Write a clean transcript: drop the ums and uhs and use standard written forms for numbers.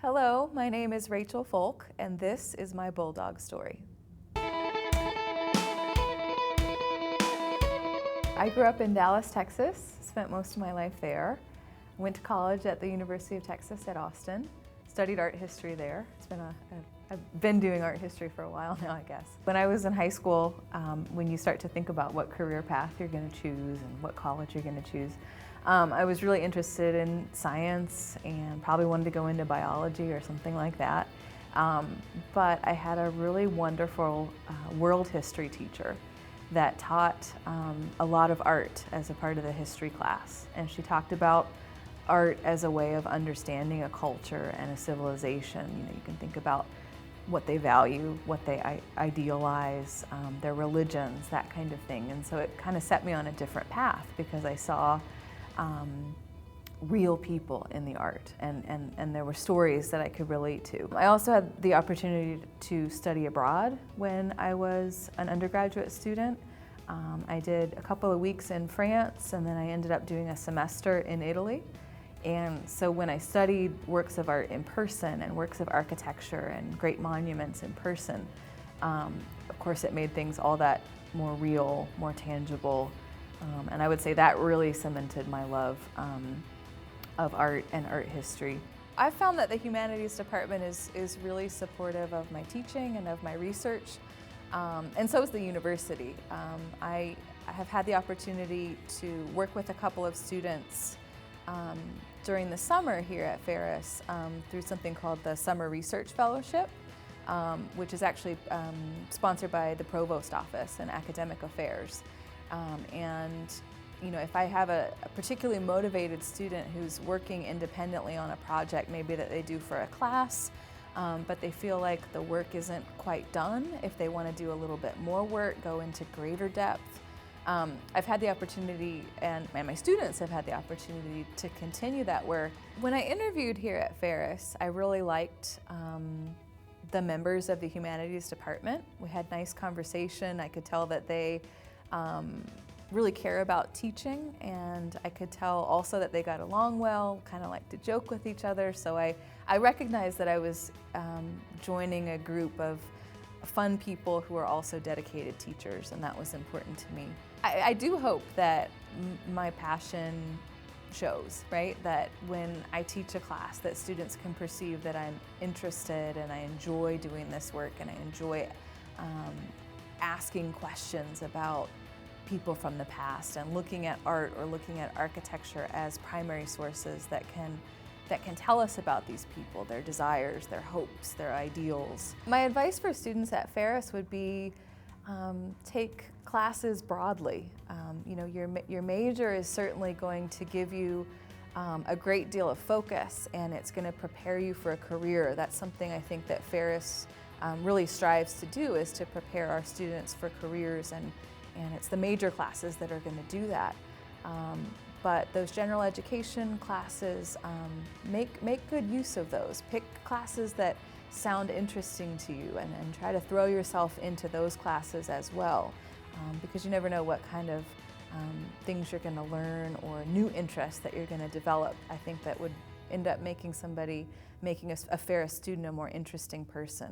Hello, my name is Rachel Foulk, and this is my Bulldog story. I grew up in Dallas, Texas, spent most of my life there. Went to college at the University of Texas at Austin, studied art history there. I've been doing art history for a while now, I guess. When I was in high school, when you start to think about what career path you're going to choose and what college you're going to choose, I was really interested in science and probably wanted to go into biology or something like that. But I had a really wonderful world history teacher that taught a lot of art as a part of the history class. And she talked about art as a way of understanding a culture and a civilization. You know, you can think about what they value, what they idealize, their religions, that kind of thing. And so it kind of set me on a different path because I saw real people in the art, and there were stories that I could relate to. I also had the opportunity to study abroad when I was an undergraduate student. I did a couple of weeks in France, and then I ended up doing a semester in Italy. And so when I studied works of art in person and works of architecture and great monuments in person, of course it made things all that more real, more tangible. And I would say that really cemented my love of art and art history. I've found that the humanities department is really supportive of my teaching and of my research, and so is the university. I have had the opportunity to work with a couple of students during the summer here at Ferris through something called the Summer Research Fellowship, which is actually sponsored by the Provost Office and Academic Affairs. And you know, if I have a particularly motivated student who's working independently on a project, maybe that they do for a class, but they feel like the work isn't quite done, if they want to do a little bit more work, go into greater depth, I've had the opportunity, and my students have had the opportunity to continue that work. When I interviewed here at Ferris, I really liked the members of the humanities department. We had nice conversation. I could tell that they really care about teaching, and I could tell also that they got along well, kind of like to joke with each other. So I recognized that I was joining a group of fun people who are also dedicated teachers, and that was important to me. I do hope that my passion shows, right? That when I teach a class, that students can perceive that I'm interested and I enjoy doing this work, and I enjoy asking questions about people from the past and looking at art or looking at architecture as primary sources that can tell us about these people, their desires, their hopes, their ideals. My advice for students at Ferris would be take classes broadly. You know, your major is certainly going to give you a great deal of focus, and it's going to prepare you for a career. That's something I think that Ferris really strives to do, is to prepare our students for careers, and it's the major classes that are going to do that. But those general education classes, make good use of those. Pick classes that sound interesting to you, and try to throw yourself into those classes as well, because you never know what kind of things you're going to learn or new interests that you're going to develop. I think that would end up making a Ferris student a more interesting person.